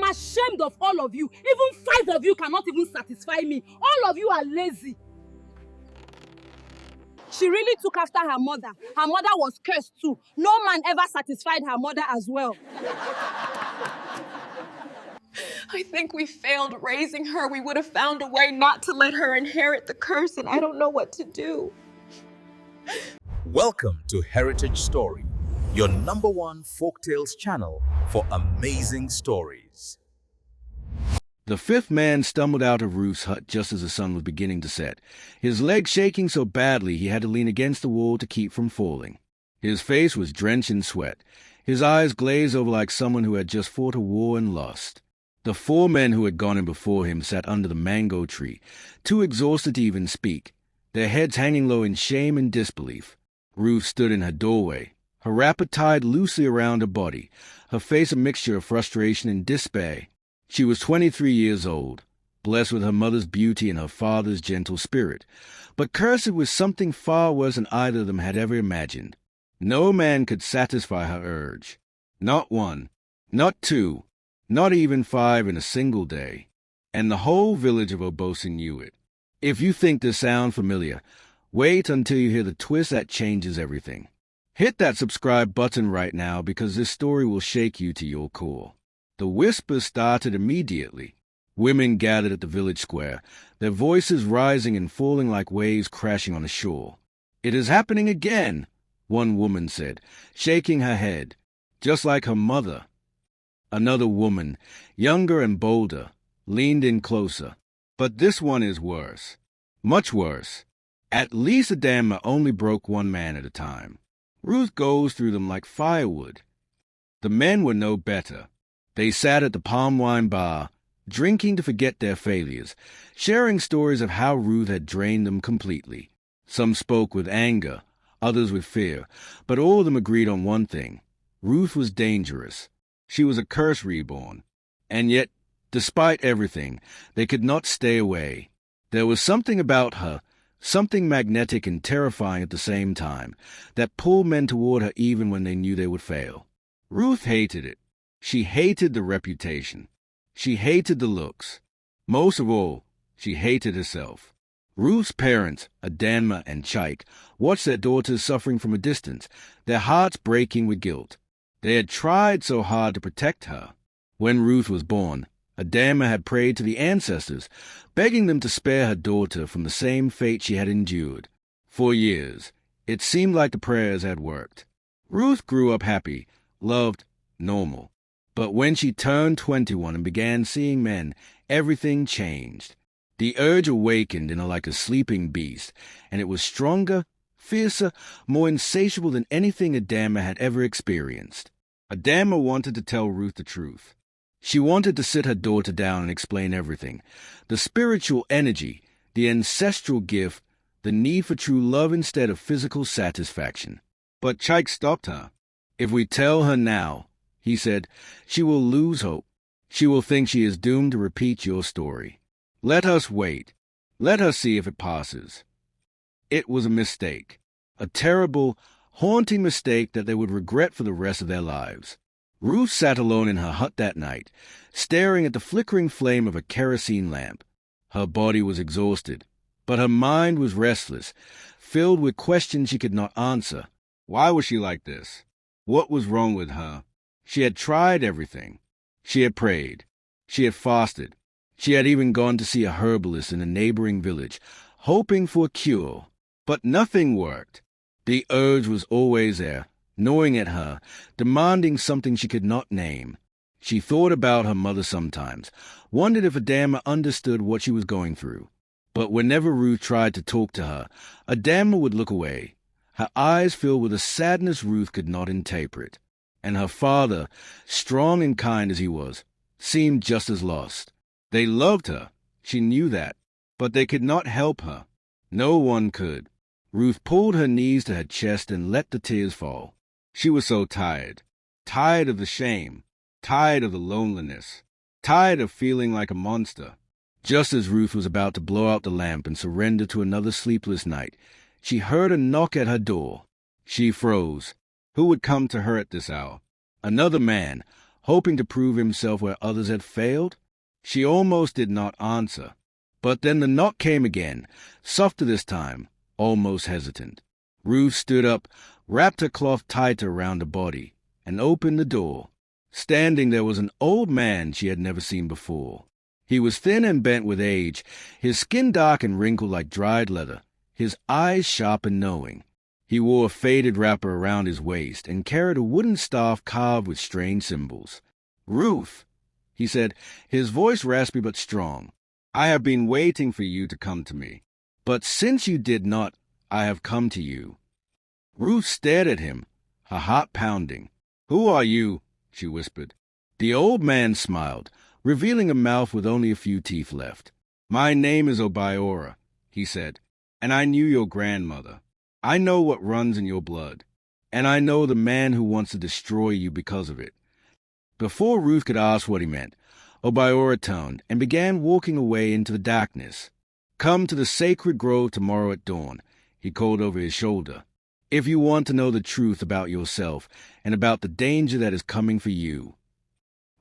ashamed of all of you. Even 5 of you cannot even satisfy me. All of you are lazy. She really took after her mother. Her mother was cursed too. No man ever satisfied her mother as well. I think we failed raising her. We would have found a way not to let her inherit the curse, and I don't know what to do. Welcome to Heritage Story, your #1 folktales channel for amazing stories. The 5th man stumbled out of Ruth's hut just as the sun was beginning to set, his legs shaking so badly he had to lean against the wall to keep from falling. His face was drenched in sweat, his eyes glazed over like someone who had just fought a war and lost. The 4 men who had gone in before him sat under the mango tree, too exhausted to even speak, their heads hanging low in shame and disbelief. Ruth stood in her doorway, her wrapper tied loosely around her body, her face a mixture of frustration and despair. She was 23 years old, blessed with her mother's beauty and her father's gentle spirit, but cursed with something far worse than either of them had ever imagined. No man could satisfy her urge. Not 1, not 2, not even 5 in a single day. And the whole village of Obosi knew it. If you think this sounds familiar, wait until you hear the twist that changes everything. Hit that subscribe button right now because this story will shake you to your core. The whispers started immediately. Women gathered at the village square, their voices rising and falling like waves crashing on the shore. "It is happening again," one woman said, shaking her head, "just like her mother." Another woman, younger and bolder, leaned in closer. "But this one is worse. Much worse. At least Adama only broke 1 man at a time. Ruth goes through them like firewood." The men were no better. They sat at the palm wine bar, drinking to forget their failures, sharing stories of how Ruth had drained them completely. Some spoke with anger, others with fear, but all of them agreed on one thing. Ruth was dangerous. She was a curse reborn. And yet, despite everything, they could not stay away. There was something about her, something magnetic and terrifying at the same time, that pulled men toward her even when they knew they would fail. Ruth hated it. She hated the reputation. She hated the looks. Most of all, she hated herself. Ruth's parents, Adama and Chike, watched their daughters suffering from a distance, their hearts breaking with guilt. They had tried so hard to protect her. When Ruth was born, Adama had prayed to the ancestors, begging them to spare her daughter from the same fate she had endured. For years, it seemed like the prayers had worked. Ruth grew up happy, loved, normal. But when she turned 21 and began seeing men, everything changed. The urge awakened in her like a sleeping beast, and it was stronger, fiercer, more insatiable than anything Adama had ever experienced. Adama wanted to tell Ruth the truth. She wanted to sit her daughter down and explain everything. The spiritual energy, the ancestral gift, the need for true love instead of physical satisfaction. But Chike stopped her. "If we tell her now," he said, "she will lose hope. She will think she is doomed to repeat your story. Let us wait. Let her see if it passes." It was a mistake. A terrible, haunting mistake that they would regret for the rest of their lives. Ruth sat alone in her hut that night, staring at the flickering flame of a kerosene lamp. Her body was exhausted, but her mind was restless, filled with questions she could not answer. Why was she like this? What was wrong with her? She had tried everything. She had prayed. She had fasted. She had even gone to see a herbalist in a neighboring village, hoping for a cure. But nothing worked. The urge was always there, gnawing at her, demanding something she could not name. She thought about her mother sometimes, wondered if Adama understood what she was going through. But whenever Ruth tried to talk to her, Adama would look away, her eyes filled with a sadness Ruth could not interpret. And her father, strong and kind as he was, seemed just as lost. They loved her, she knew that, but they could not help her. No one could. Ruth pulled her knees to her chest and let the tears fall. She was so tired. Tired of the shame. Tired of the loneliness. Tired of feeling like a monster. Just as Ruth was about to blow out the lamp and surrender to another sleepless night, she heard a knock at her door. She froze. Who would come to her at this hour? Another man, hoping to prove himself where others had failed? She almost did not answer. But then the knock came again, softer this time, almost hesitant. Ruth stood up, wrapped her cloth tighter around her body, and opened the door. Standing there was an old man she had never seen before. He was thin and bent with age, his skin dark and wrinkled like dried leather, his eyes sharp and knowing. He wore a faded wrapper around his waist and carried a wooden staff carved with strange symbols. "Ruth," he said, his voice raspy but strong, "I have been waiting for you to come to me. But since you did not, I have come to you." Ruth stared at him, her heart pounding. "Who are you?" she whispered. The old man smiled, revealing a mouth with only a few teeth left. "My name is Obiora," he said, "and I knew your grandmother. I know what runs in your blood, and I know the man who wants to destroy you because of it." Before Ruth could ask what he meant, Obiora turned and began walking away into the darkness. "Come to the sacred grove tomorrow at dawn," he called over his shoulder, "if you want to know the truth about yourself and about the danger that is coming for you."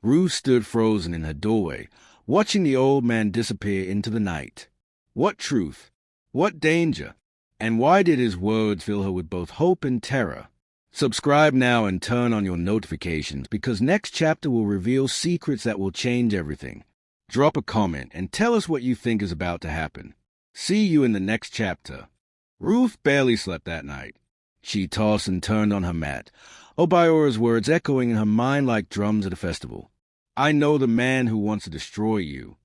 Ruth stood frozen in her doorway, watching the old man disappear into the night. What truth? What danger? And why did his words fill her with both hope and terror? Subscribe now and turn on your notifications, because next chapter will reveal secrets that will change everything. Drop a comment and tell us what you think is about to happen. See you in the next chapter. Ruth barely slept that night. She tossed and turned on her mat, Obiora's words echoing in her mind like drums at a festival. "I know the man who wants to destroy you."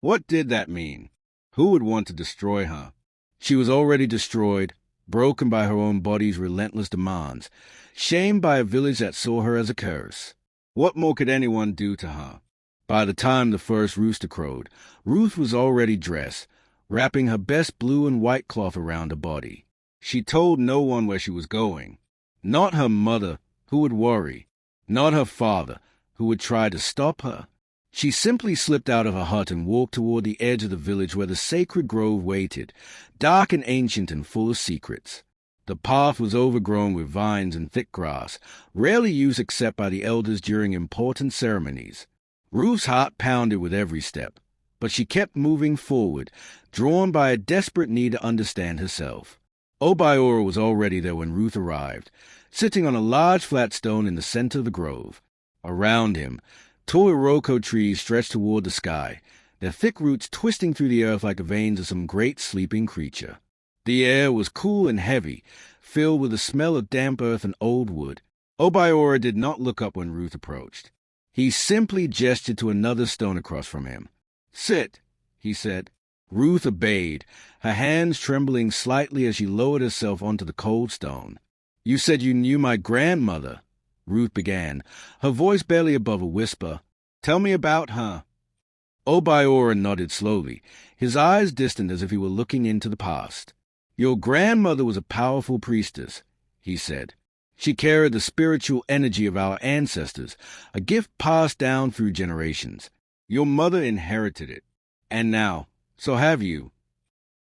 What did that mean? Who would want to destroy her? She was already destroyed, broken by her own body's relentless demands, shamed by a village that saw her as a curse. What more could anyone do to her? By the time the first rooster crowed, Ruth was already dressed, wrapping her best blue and white cloth around her body. She told no one where she was going. Not her mother, who would worry. Not her father, who would try to stop her. She simply slipped out of her hut and walked toward the edge of the village where the sacred grove waited, dark and ancient and full of secrets. The path was overgrown with vines and thick grass, rarely used except by the elders during important ceremonies. Ruth's heart pounded with every step, but she kept moving forward, drawn by a desperate need to understand herself. Obiora was already there when Ruth arrived, sitting on a large flat stone in the center of the grove. Around him, tall iroko trees stretched toward the sky, their thick roots twisting through the earth like the veins of some great sleeping creature. The air was cool and heavy, filled with the smell of damp earth and old wood. Obiora did not look up when Ruth approached. He simply gestured to another stone across from him. "Sit," he said. Ruth obeyed, her hands trembling slightly as she lowered herself onto the cold stone. "You said you knew my grandmother," Ruth began, her voice barely above a whisper. "Tell me about her." Obiora nodded slowly, his eyes distant as if he were looking into the past. "Your grandmother was a powerful priestess," he said. "She carried the spiritual energy of our ancestors, a gift passed down through generations. Your mother inherited it. And now, so have you."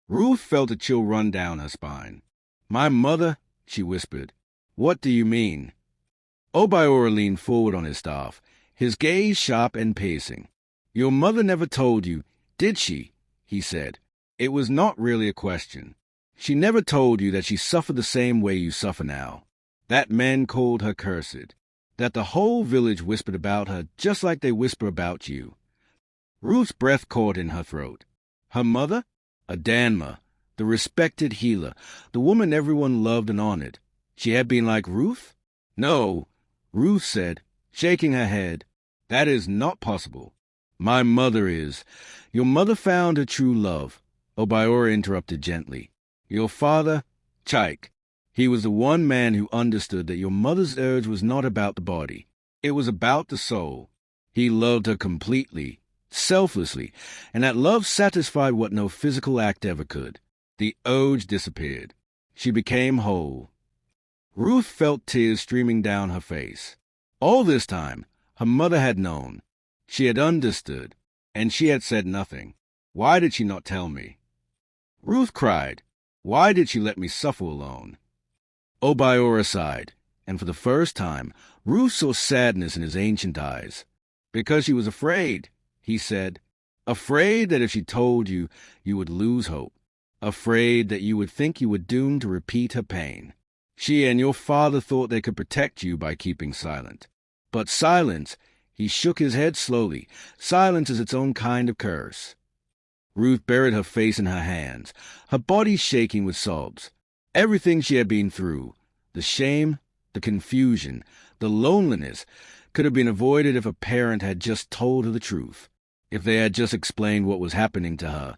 Ruth felt a chill run down her spine. "My mother?" she whispered. "What do you mean?" Obiora leaned forward on his staff, his gaze sharp and piercing. "Your mother never told you, did she?" he said. It was not really a question. "She never told you that she suffered the same way you suffer now, that men called her cursed, that the whole village whispered about her just like they whisper about you." Ruth's breath caught in her throat. Her mother? Adanma, the respected healer, the woman everyone loved and honored. She had been like Ruth? "No," Ruth said, shaking her head. "That is not possible. My mother is. Your mother found her true love," Obiora interrupted gently. "Your father, Chaik. He was the one man who understood that your mother's urge was not about the body. It was about the soul. He loved her completely, selflessly, and that love satisfied what no physical act ever could. The urge disappeared. She became whole." Ruth felt tears streaming down her face. All this time, her mother had known. She had understood, and she had said nothing. Why did she not tell me? Ruth cried. Why did she let me suffer alone? Obiora sighed, and for the first time, Ruth saw sadness in his ancient eyes. Because she was afraid, he said. Afraid that if she told you, you would lose hope. Afraid that you would think you were doomed to repeat her pain. She and your father thought they could protect you by keeping silent. But silence, he shook his head slowly, silence is its own kind of curse. Ruth buried her face in her hands, her body shaking with sobs. Everything she had been through, the shame, the confusion, the loneliness, could have been avoided if a parent had just told her the truth, if they had just explained what was happening to her,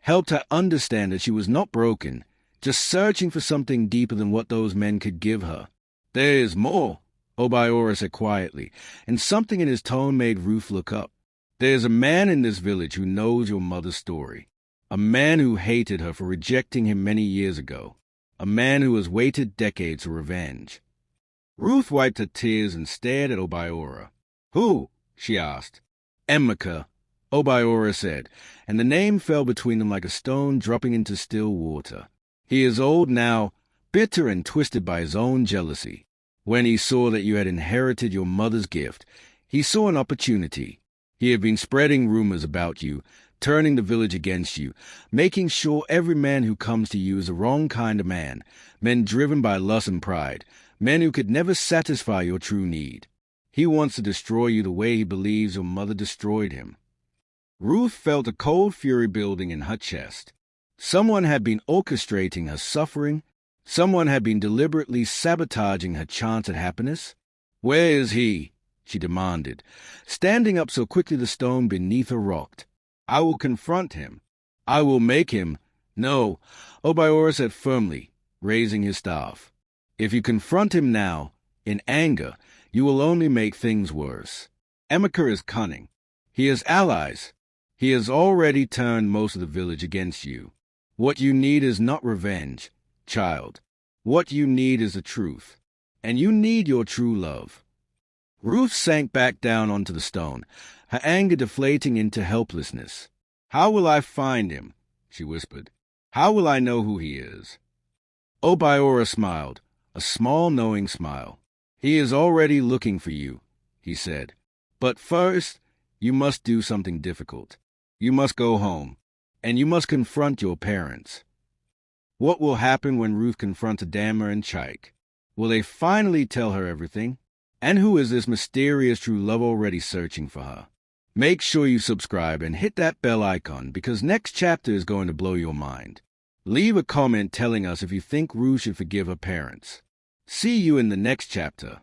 helped her understand that she was not broken, just searching for something deeper than what those men could give her. There is more, Obiora said quietly, and something in his tone made Ruth look up. There is a man in this village who knows your mother's story, a man who hated her for rejecting him many years ago, a man who has waited decades for revenge. Ruth wiped her tears and stared at Obiora. Who? She asked. Emeka, Obiora said, and the name fell between them like a stone dropping into still water. He is old now, bitter and twisted by his own jealousy. When he saw that you had inherited your mother's gift, he saw an opportunity. He had been spreading rumors about you, turning the village against you, making sure every man who comes to you is the wrong kind of man, men driven by lust and pride, men who could never satisfy your true need. He wants to destroy you the way he believes your mother destroyed him. Ruth felt a cold fury building in her chest. Someone had been orchestrating her suffering. Someone had been deliberately sabotaging her chance at happiness. Where is he? She demanded, standing up so quickly the stone beneath her rocked. I will confront him. I will make him. No, Obiora said firmly, raising his staff. If you confront him now, in anger, you will only make things worse. Emeka is cunning. He has allies. He has already turned most of the village against you. What you need is not revenge, child. What you need is the truth. And you need your true love. Ruth sank back down onto the stone, her anger deflating into helplessness. How will I find him? She whispered. How will I know who he is? Obiora smiled, a small knowing smile. He is already looking for you, he said. But first, you must do something difficult. You must go home, and you must confront your parents. What will happen when Ruth confronts Adama and Chike? Will they finally tell her everything? And who is this mysterious true love already searching for her? Make sure you subscribe and hit that bell icon because next chapter is going to blow your mind. Leave a comment telling us if you think Ruth should forgive her parents. See you in the next chapter.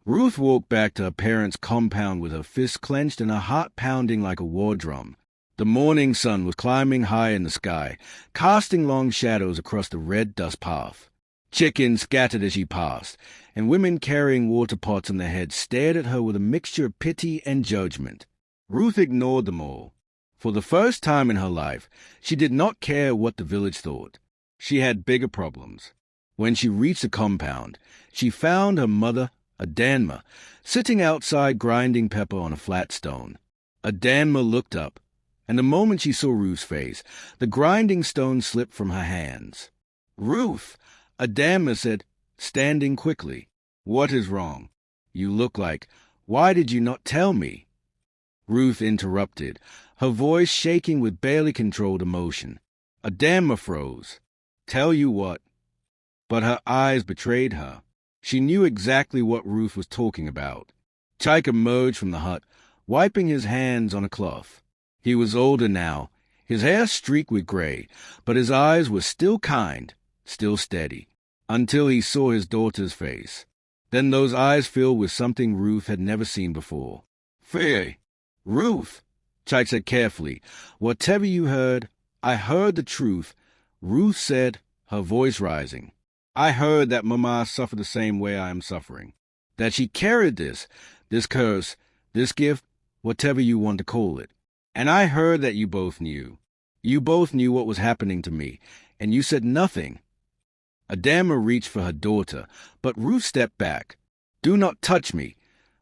Ruth walked back to her parents' compound with her fists clenched and her heart pounding like a war drum. The morning sun was climbing high in the sky, casting long shadows across the red dust path. Chickens scattered as she passed, and women carrying water pots on their heads stared at her with a mixture of pity and judgment. Ruth ignored them all. For the first time in her life, she did not care what the village thought. She had bigger problems. When she reached the compound, she found her mother, Adama, sitting outside grinding pepper on a flat stone. Adama looked up, and the moment she saw Ruth's face, the grinding stone slipped from her hands. Ruth! Adama said, standing quickly. What is wrong? You look like, why did you not tell me? Ruth interrupted, her voice shaking with barely controlled emotion. Adama froze. Tell you what? But her eyes betrayed her. She knew exactly what Ruth was talking about. Chike emerged from the hut, wiping his hands on a cloth. He was older now, his hair streaked with gray, but his eyes were still kind, still steady, until he saw his daughter's face. Then those eyes filled with something Ruth had never seen before. Fear! Ruth! Chike said carefully. Whatever you heard, I heard the truth. Ruth said, her voice rising. I heard that Mama suffered the same way I am suffering. That she carried this curse, this gift, whatever you want to call it. And I heard that you both knew. You both knew what was happening to me, and you said nothing. Adama reached for her daughter, but Ruth stepped back. Do not touch me,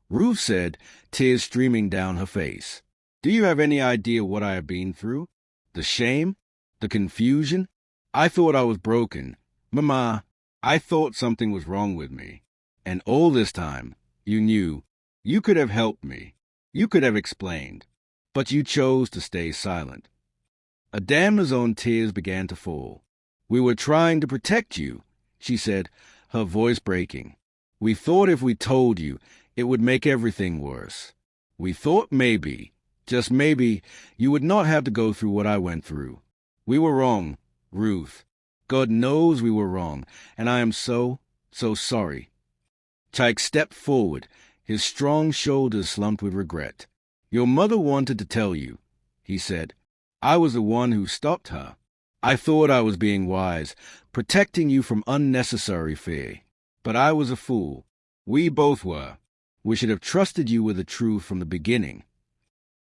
Ruth said, tears streaming down her face. Do you have any idea what I have been through? The shame? The confusion? I thought I was broken. Mama, I thought something was wrong with me. And all this time, You knew. You could have helped me. You could have explained. But you chose to stay silent. Adama's own tears began to fall. We were trying to protect you, she said, her voice breaking. We thought if we told you, it would make everything worse. We thought maybe, just maybe, you would not have to go through what I went through. We were wrong, Ruth. God knows we were wrong, and I am so sorry. Chike stepped forward, his strong shoulders slumped with regret. Your mother wanted to tell you, he said. I was the one who stopped her. I thought I was being wise, protecting you from unnecessary fear. But I was a fool. We both were. We should have trusted you with the truth from the beginning.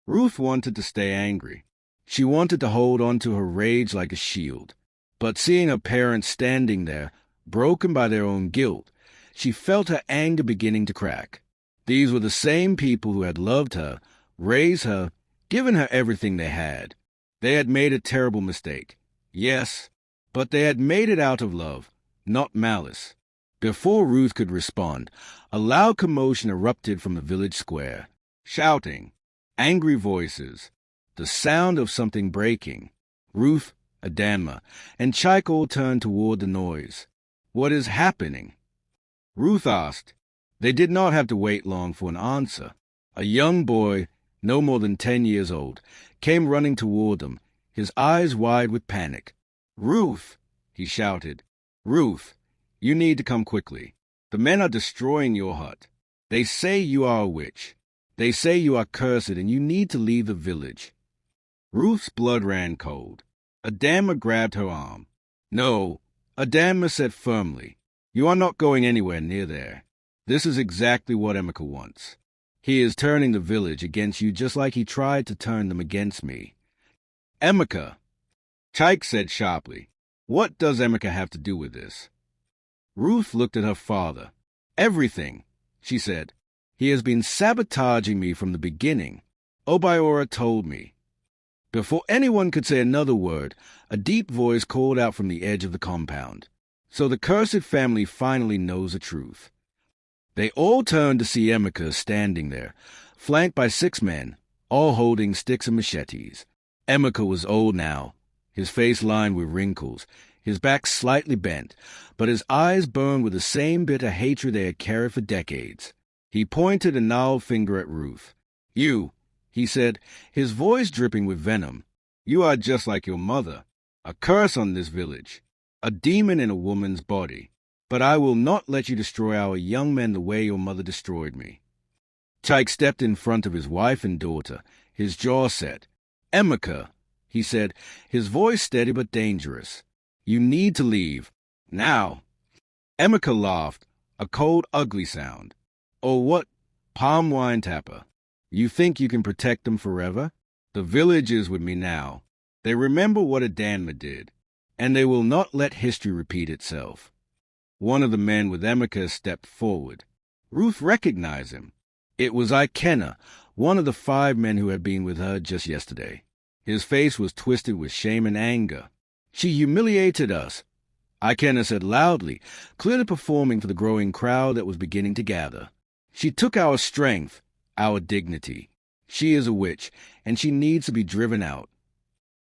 Ruth wanted to stay angry. She wanted to hold on to her rage like a shield. But seeing her parents standing there, broken by their own guilt, she felt her anger beginning to crack. These were the same people who had loved her, raised her, given her everything they had. They had made a terrible mistake. Yes, but they had made it out of love, not malice. Before Ruth could respond, a loud commotion erupted from the village square. Shouting, angry voices, the sound of something breaking. Ruth, Adama, and Chike all turned toward the noise. What is happening? Ruth asked. They did not have to wait long for an answer. A young boy, no more than 10 years old, came running toward them, his eyes wide with panic. Ruth, he shouted. Ruth, you need to come quickly. The men are destroying your hut. They say you are a witch. They say you are cursed and you need to leave the village. Ruth's blood ran cold. Adama grabbed her arm. No, Adama said firmly. You are not going anywhere near there. This is exactly what Emeka wants. He is turning the village against you just like he tried to turn them against me. Emeka, Chike said sharply. What does Emeka have to do with this? Ruth looked at her father. Everything, she said. He has been sabotaging me from the beginning. Obiora told me. Before anyone could say another word, a deep voice called out from the edge of the compound. So the cursed family finally knows the truth. They all turned to see Emeka standing there, flanked by 6 men, all holding sticks and machetes. Emeka was old now, his face lined with wrinkles, his back slightly bent, but his eyes burned with the same bitter hatred they had carried for decades. He pointed a gnarled finger at Ruth. You, he said, his voice dripping with venom. You are just like your mother, a curse on this village, a demon in a woman's body. But I will not let you destroy our young men the way your mother destroyed me. Chike stepped in front of his wife and daughter, his jaw set. Emeka, he said, his voice steady but dangerous. You need to leave. Now. Emeka laughed, a cold, ugly sound. Oh, what? Palm wine tapper. You think you can protect them forever? The village is with me now. They remember what Adama did, and they will not let history repeat itself. One of the men with Emeka stepped forward. Ruth recognized him. It was Ikenna, one of the 5 men who had been with her just yesterday. His face was twisted with shame and anger. She humiliated us, Ikenna said loudly, clearly performing for the growing crowd that was beginning to gather. She took our strength, our dignity. She is a witch, and she needs to be driven out.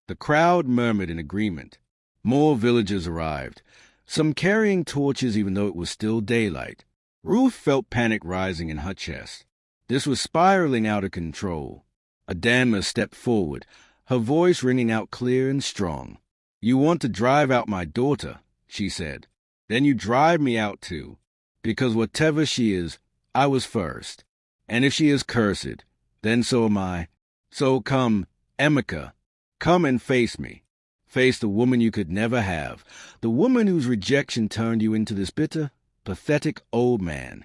The crowd murmured in agreement. More villagers arrived, some carrying torches even though it was still daylight. Ruth felt panic rising in her chest. This was spiraling out of control. Adama stepped forward, her voice ringing out clear and strong. You want to drive out my daughter, she said. Then you drive me out too, because whatever she is, I was first. And if she is cursed, then so am I. So come, Emeka, come and face me. Face the woman you could never have, the woman whose rejection turned you into this bitter, pathetic old man.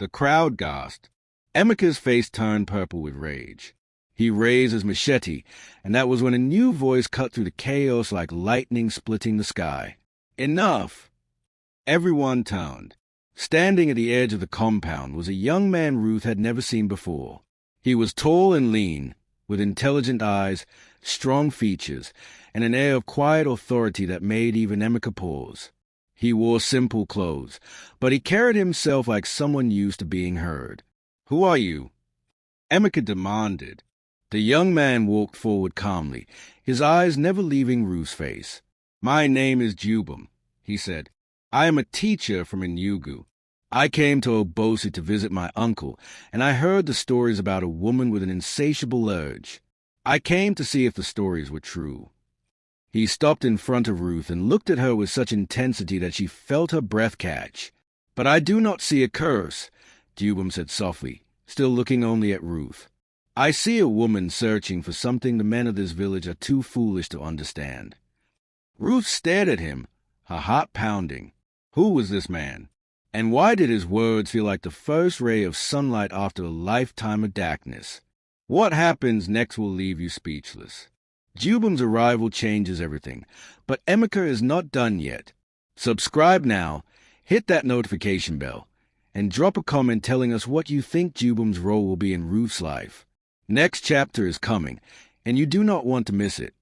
The crowd gasped. Emeka's face turned purple with rage. He raised his machete, and that was when a new voice cut through the chaos like lightning splitting the sky. Enough! Everyone turned. Standing at the edge of the compound was a young man Ruth had never seen before. He was tall and lean, with intelligent eyes, strong features, and an air of quiet authority that made even Emeka pause. He wore simple clothes, but he carried himself like someone used to being heard. "Who are you?" Emeka demanded. The young man walked forward calmly, his eyes never leaving Ruth's face. "My name is Jubum," he said. "I am a teacher from Enugu. I came to Obosi to visit my uncle, and I heard the stories about a woman with an insatiable urge. I came to see if the stories were true." He stopped in front of Ruth and looked at her with such intensity that she felt her breath catch. "But I do not see a curse," Jubum said softly, still looking only at Ruth. "I see a woman searching for something the men of this village are too foolish to understand." Ruth stared at him, her heart pounding. Who was this man? And why did his words feel like the first ray of sunlight after a lifetime of darkness? What happens next will leave you speechless. Jubum's arrival changes everything, but Emeka is not done yet. Subscribe now, hit that notification bell, and drop a comment telling us what you think Jubum's role will be in Ruth's life. Next chapter is coming, and you do not want to miss it.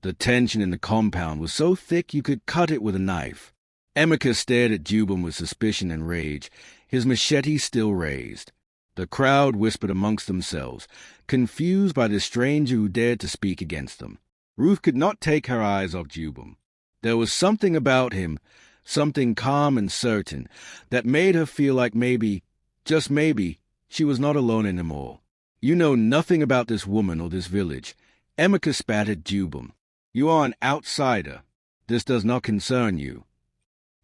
The tension in the compound was so thick you could cut it with a knife. Emeka stared at Jubum with suspicion and rage, his machete still raised. The crowd whispered amongst themselves, confused by the stranger who dared to speak against them. Ruth could not take her eyes off Jubum. There was something about him, something calm and certain, that made her feel like maybe, just maybe, she was not alone anymore. "You know nothing about this woman or this village." Emeka spat at Jubum. "You are an outsider. This does not concern you."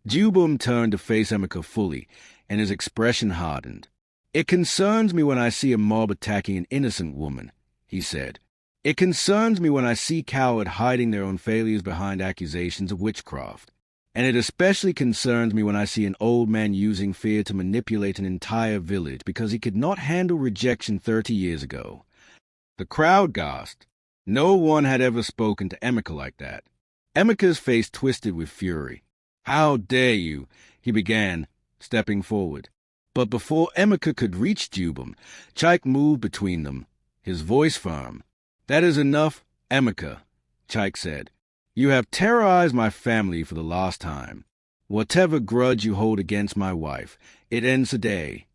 Jubum turned to face Emeka fully, and his expression hardened. "It concerns me when I see a mob attacking an innocent woman," he said. "It concerns me when I see cowards hiding their own failures behind accusations of witchcraft. And it especially concerns me when I see an old man using fear to manipulate an entire village because he could not handle rejection 30 years ago." The crowd gasped. No one had ever spoken to Emeka like that. Emeka's face twisted with fury. "How dare you?" he began, stepping forward. But before Emeka could reach Jubum, Chike moved between them, his voice firm. "That is enough, Emeka," Chike said. "You have terrorized my family for the last time. Whatever grudge you hold against my wife, it ends today."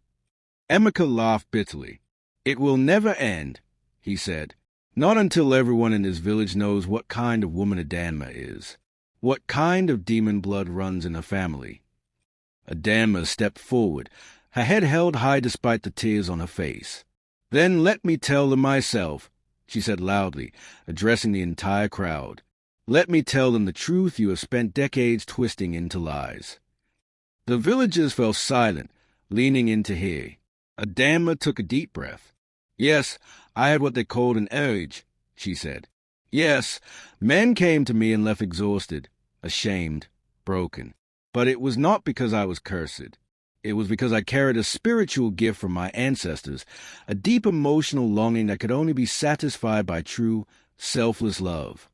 Emeka laughed bitterly. "It will never end," he said. "Not until everyone in this village knows what kind of woman Adanma is, what kind of demon blood runs in her family." Adanma stepped forward, her head held high despite the tears on her face. "Then let me tell them myself," she said loudly, addressing the entire crowd. "Let me tell them the truth you have spent decades twisting into lies." The villagers fell silent, leaning in to hear. Adanma took a deep breath. "Yes, I had what they called an urge," she said. "Yes, men came to me and left exhausted, ashamed, broken. But it was not because I was cursed. It was because I carried a spiritual gift from my ancestors, a deep emotional longing that could only be satisfied by true, selfless love."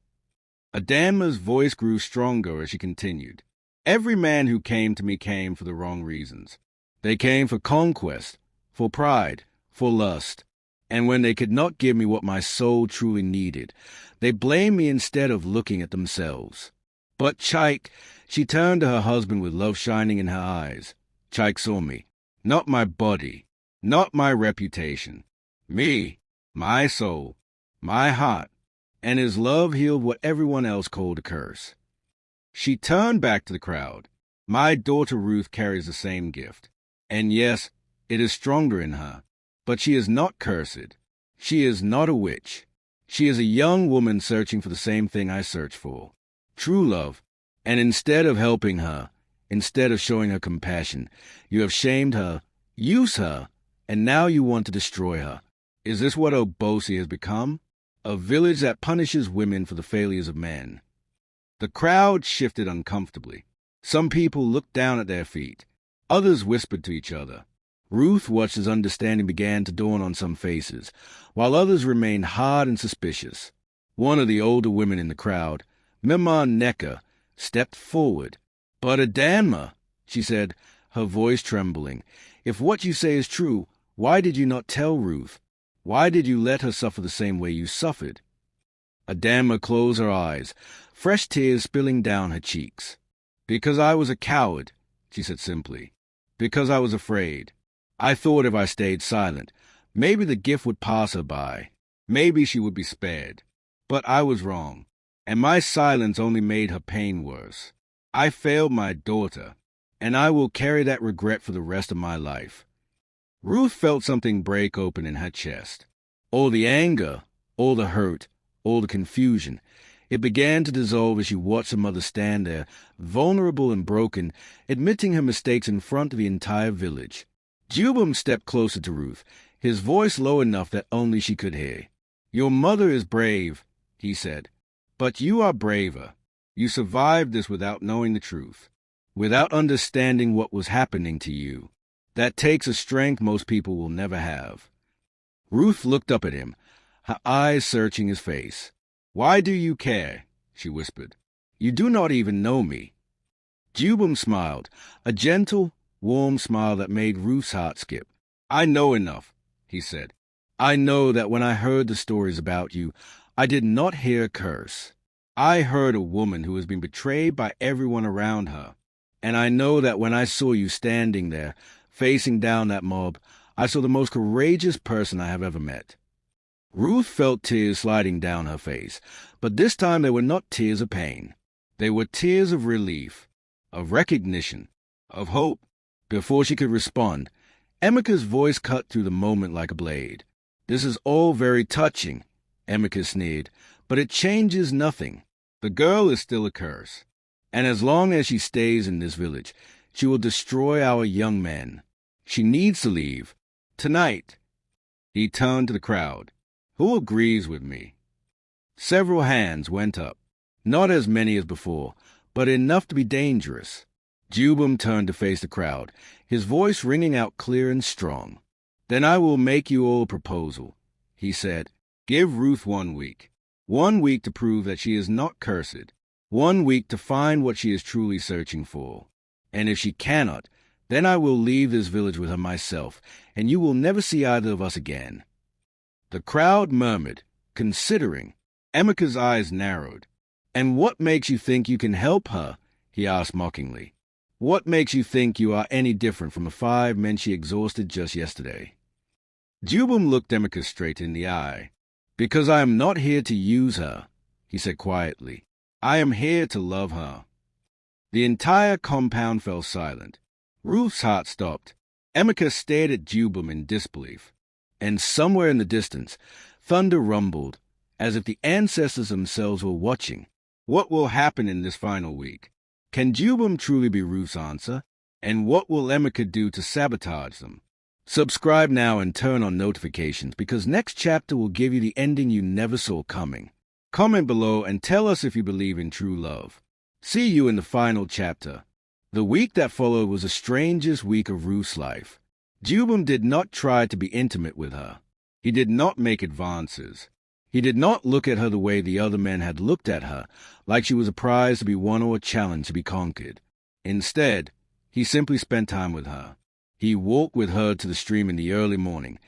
Adanma's voice grew stronger as she continued. "Every man who came to me came for the wrong reasons. They came for conquest, for pride, for lust. And when they could not give me what my soul truly needed, they blamed me instead of looking at themselves. But Chike," she turned to her husband with love shining in her eyes. "Chike saw me. Not my body, not my reputation. Me, my soul, my heart. And his love healed what everyone else called a curse." She turned back to the crowd. "My daughter Ruth carries the same gift. And yes, it is stronger in her. But she is not cursed. She is not a witch. She is a young woman searching for the same thing I search for. True love. And instead of helping her, instead of showing her compassion, you have shamed her, used her, and now you want to destroy her. Is this what Obosi has become? A village that punishes women for the failures of men." The crowd shifted uncomfortably. Some people looked down at their feet. Others whispered to each other. Ruth watched as understanding began to dawn on some faces, while others remained hard and suspicious. One of the older women in the crowd, Mima Neka, stepped forward. "But Adanma," she said, her voice trembling, "if what you say is true, why did you not tell Ruth? Why did you let her suffer the same way you suffered?" Adanma closed her eyes, fresh tears spilling down her cheeks. Because I was a coward, she said simply. Because I was afraid. I thought if I stayed silent, maybe the gift would pass her by. Maybe she would be spared. But I was wrong, and my silence only made her pain worse. I failed my daughter, and I will carry that regret for the rest of my life. Ruth felt something break open in her chest. All the anger, all the hurt, all the confusion. It began to dissolve as she watched her mother stand there, vulnerable and broken, admitting her mistakes in front of the entire village. Jubum stepped closer to Ruth, his voice low enough that only she could hear. "Your mother is brave," he said, "but you are braver. You survived this without knowing the truth, without understanding what was happening to you. That takes a strength most people will never have." Ruth looked up at him, her eyes searching his face. "Why do you care?" she whispered. "You do not even know me." Jubum smiled, a gentle, warm smile that made Ruth's heart skip. "I know enough," he said. "I know that when I heard the stories about you, I did not hear a curse. I heard a woman who has been betrayed by everyone around her. And I know that when I saw you standing there, facing down that mob, I saw the most courageous person I have ever met." Ruth felt tears sliding down her face, but this time they were not tears of pain. They were tears of relief, of recognition, of hope. Before she could respond, Emeka's voice cut through the moment like a blade. "This is all very touching," Emeka sneered, "but it changes nothing. The girl is still a curse, and as long as she stays in this village, she will destroy our young men. She needs to leave. Tonight." He turned to the crowd. "Who agrees with me?" Several hands went up, not as many as before, but enough to be dangerous. Jubum turned to face the crowd, his voice ringing out clear and strong. "Then I will make you all a proposal," he said. "Give Ruth 1 week. 1 week to prove that she is not cursed. 1 week to find what she is truly searching for. And if she cannot, then I will leave this village with her myself, and you will never see either of us again." The crowd murmured, considering. Emeka's eyes narrowed. "And what makes you think you can help her?" he asked mockingly. "What makes you think you are any different from the 5 men she exhausted just yesterday?" Jubum looked Emeka straight in the eye. "Because I am not here to use her," he said quietly. "I am here to love her." The entire compound fell silent. Ruth's heart stopped. Emeka stared at Jubum in disbelief. And somewhere in the distance, thunder rumbled, as if the ancestors themselves were watching. What will happen in this final week? Can Jubum truly be Ruth's answer? And what will Emeka do to sabotage them? Subscribe now and turn on notifications, because next chapter will give you the ending you never saw coming. Comment below and tell us if you believe in true love. See you in the final chapter. The week that followed was the strangest week of Ruth's life. Jubum did not try to be intimate with her. He did not make advances. He did not look at her the way the other men had looked at her, like she was a prize to be won or a challenge to be conquered. Instead, he simply spent time with her. He walked with her to the stream in the early morning,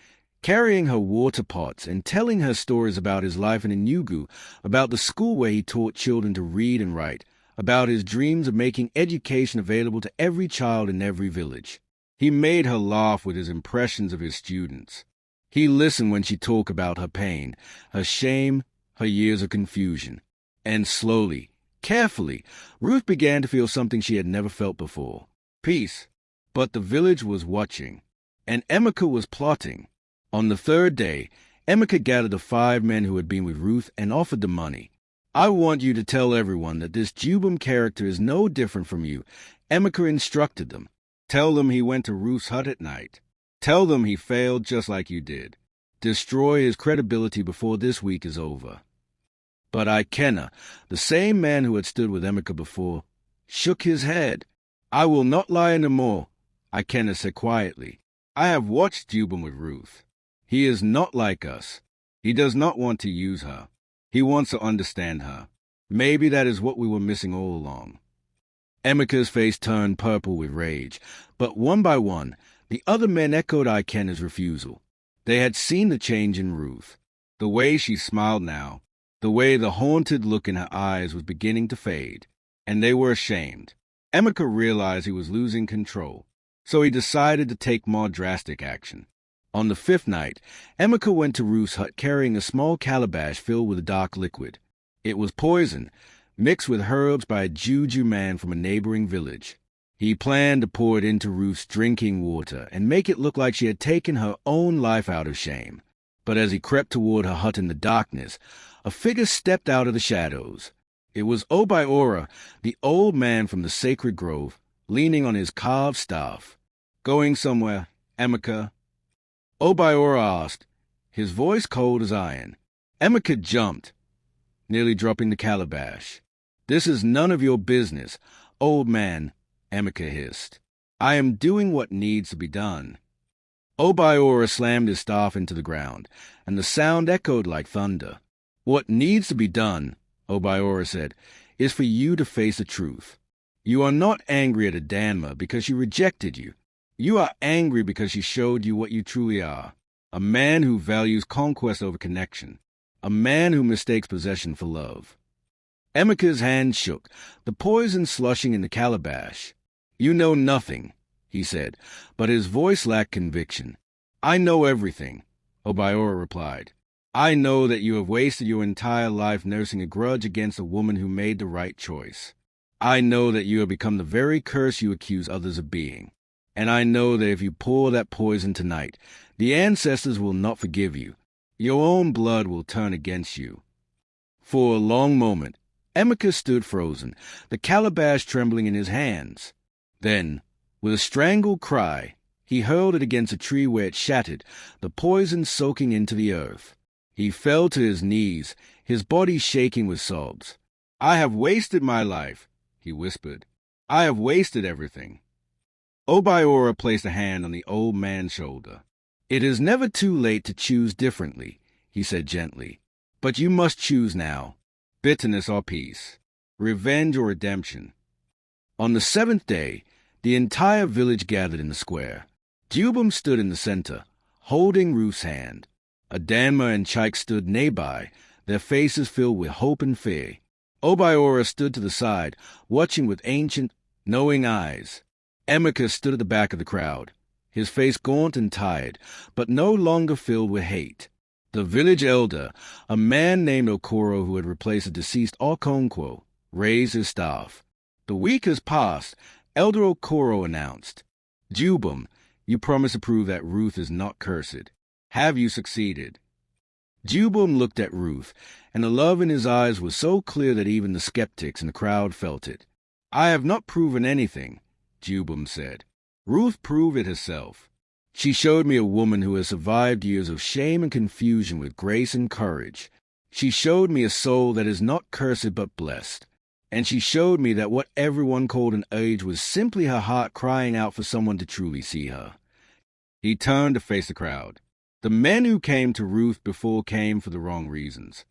carrying her water pots and telling her stories about his life in Enugu, about the school where he taught children to read and write, about his dreams of making education available to every child in every village. He made her laugh with his impressions of his students. He listened when she talked about her pain, her shame, her years of confusion. And slowly, carefully, Ruth began to feel something she had never felt before. Peace. But the village was watching, and Emeka was plotting. On the 3rd day, Emeka gathered the 5 men who had been with Ruth and offered them money. "I want you to tell everyone that this Jubum character is no different from you," Emeka instructed them. "Tell them he went to Ruth's hut at night. Tell them he failed just like you did. Destroy his credibility before this week is over." But Ikenna, the same man who had stood with Emeka before, shook his head. "I will not lie any more," Ikenna said quietly. "I have watched Jubum with Ruth. He is not like us. He does not want to use her. He wants to understand her. Maybe that is what we were missing all along." Emeka's face turned purple with rage, but one by one, the other men echoed Ikenna's refusal. They had seen the change in Ruth. The way she smiled now, the way the haunted look in her eyes was beginning to fade, and they were ashamed. Emeka realized he was losing control, so he decided to take more drastic action. On the 5th night, Emeka went to Ruth's hut carrying a small calabash filled with a dark liquid. It was poison, mixed with herbs by a juju man from a neighboring village. He planned to pour it into Ruth's drinking water and make it look like she had taken her own life out of shame. But as he crept toward her hut in the darkness, a figure stepped out of the shadows. It was Obiora, the old man from the sacred grove, leaning on his carved staff. "Going somewhere, Emeka?" Obiora asked, his voice cold as iron. Emeka jumped, nearly dropping the calabash. "This is none of your business, old man," Emeka hissed. "I am doing what needs to be done." Obiora slammed his staff into the ground, and the sound echoed like thunder. "What needs to be done," Obiora said, "is for you to face the truth. You are not angry at Adanma because she rejected you. You are angry because she showed you what you truly are. A man who values conquest over connection. A man who mistakes possession for love." Emeka's hand shook, the poison slushing in the calabash. "You know nothing," he said, but his voice lacked conviction. "I know everything," Obiora replied. "I know that you have wasted your entire life nursing a grudge against a woman who made the right choice. I know that you have become the very curse you accuse others of being. And I know that if you pour that poison tonight, the ancestors will not forgive you. Your own blood will turn against you." For a long moment, Emeka stood frozen, the calabash trembling in his hands. Then, with a strangled cry, he hurled it against a tree where it shattered, the poison soaking into the earth. He fell to his knees, his body shaking with sobs. "I have wasted my life," he whispered. "I have wasted everything." Obiora placed a hand on the old man's shoulder. "It is never too late to choose differently," he said gently. "But you must choose now. Bitterness or peace. Revenge or redemption." On the 7th day, the entire village gathered in the square. Jubum stood in the center, holding Ruth's hand. Adanma and Chike stood nearby, their faces filled with hope and fear. Obiora stood to the side, watching with ancient, knowing eyes. Emeka stood at the back of the crowd, his face gaunt and tired, but no longer filled with hate. The village elder, a man named Okoro who had replaced the deceased Okonkwo, raised his staff. "The week has passed," Elder Okoro announced. "Jubum, you promised to prove that Ruth is not cursed. Have you succeeded?" Jubum looked at Ruth, and the love in his eyes was so clear that even the skeptics in the crowd felt it. "I have not proven anything," Jubum said. "Ruth proved it herself. She showed me a woman who has survived years of shame and confusion with grace and courage. She showed me a soul that is not cursed but blessed. And she showed me that what everyone called an age was simply her heart crying out for someone to truly see her." He turned to face the crowd. "The men who came to Ruth before came for the wrong reasons.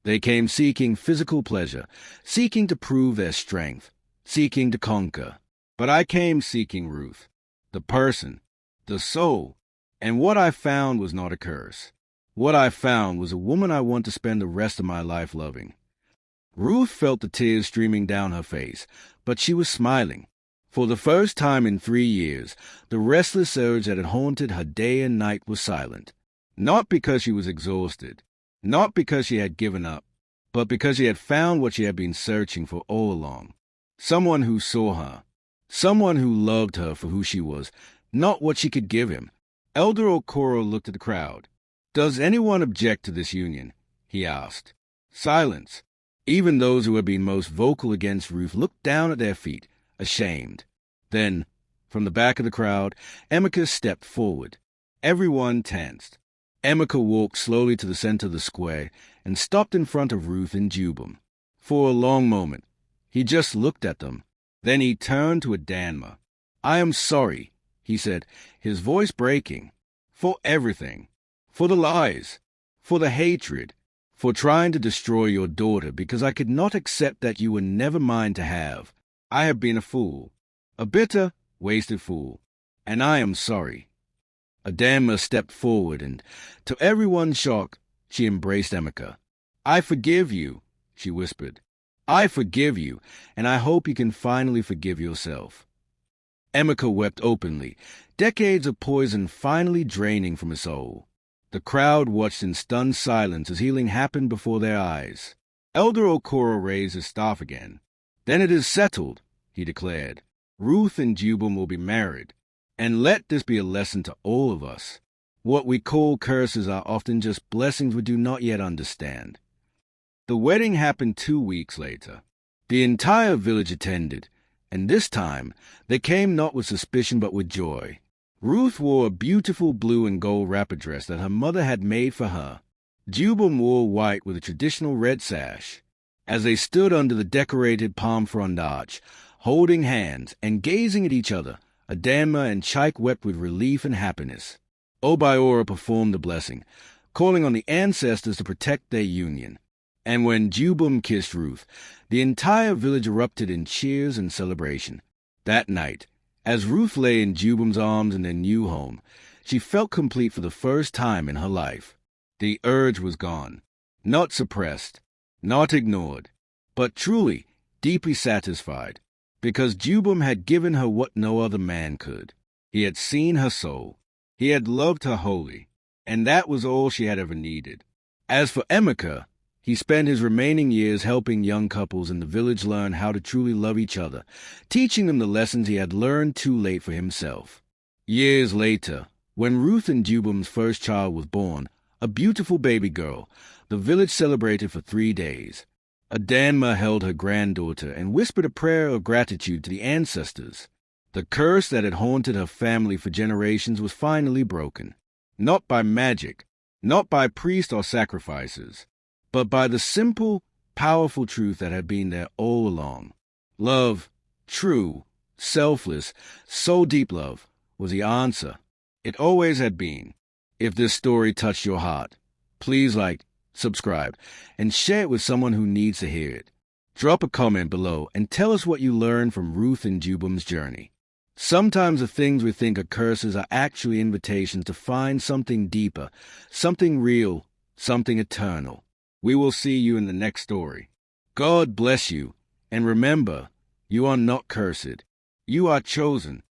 They came seeking physical pleasure, seeking to prove their strength, seeking to conquer. But I came seeking Ruth, the person, the soul, and what I found was not a curse. What I found was a woman I want to spend the rest of my life loving." Ruth felt the tears streaming down her face, but she was smiling. For the first time in 3 years, the restless urge that had haunted her day and night was silent. Not because she was exhausted, not because she had given up, but because she had found what she had been searching for all along. Someone who saw her, someone who loved her for who she was, not what she could give him. Elder Okoro looked at the crowd. "Does anyone object to this union?" he asked. Silence. Even those who had been most vocal against Ruth looked down at their feet, ashamed. Then, from the back of the crowd, Emeka stepped forward. Everyone tensed. Emeka walked slowly to the center of the square and stopped in front of Ruth and Jubum. For a long moment, he just looked at them. Then he turned to Adanma. "I am sorry," he said, his voice breaking, "for everything, for the lies, for the hatred, for trying to destroy your daughter because I could not accept that you were never mine to have. I have been a fool, a bitter, wasted fool, and I am sorry." Adanma stepped forward, and, to everyone's shock, she embraced Emeka. "I forgive you," she whispered. I forgive you, and I hope you can finally forgive yourself. Emeka wept openly, decades of poison finally draining from his soul. The crowd watched in stunned silence as healing happened before their eyes. Elder Okoro raised his staff again. "Then it is settled," he declared. "Ruth and Jubal will be married. And let this be a lesson to all of us. What we call curses are often just blessings we do not yet understand." The wedding happened 2 weeks later. The entire village attended, and this time they came not with suspicion but with joy. Ruth wore a beautiful blue and gold wrapper dress that her mother had made for her. Jubal wore white with a traditional red sash. As they stood under the decorated palm frond arch, holding hands and gazing at each other, Adama and Chike wept with relief and happiness. Obiora performed the blessing, calling on the ancestors to protect their union. And when Jubal kissed Ruth, the entire village erupted in cheers and celebration. That night, as Ruth lay in Jubal's arms in their new home, she felt complete for the first time in her life. The urge was gone, not suppressed, not ignored, but truly, deeply satisfied, because Jubal had given her what no other man could. He had seen her soul. He had loved her wholly, and that was all she had ever needed. As for Emeka, he spent his remaining years helping young couples in the village learn how to truly love each other, teaching them the lessons he had learned too late for himself. Years later, when Ruth and Jubal's first child was born, a beautiful baby girl, the village celebrated for 3 days. Adama held her granddaughter and whispered a prayer of gratitude to the ancestors. The curse that had haunted her family for generations was finally broken. Not by magic, not by priests or sacrifices, but by the simple, powerful truth that had been there all along. Love, true, selfless, so deep love, was the answer. It always had been. If this story touched your heart, please like, subscribe, and share it with someone who needs to hear it. Drop a comment below and tell us what you learned from Ruth and Jubal's journey. Sometimes the things we think are curses are actually invitations to find something deeper, something real, something eternal. We will see you in the next story. God bless you, and remember, you are not cursed. You are chosen.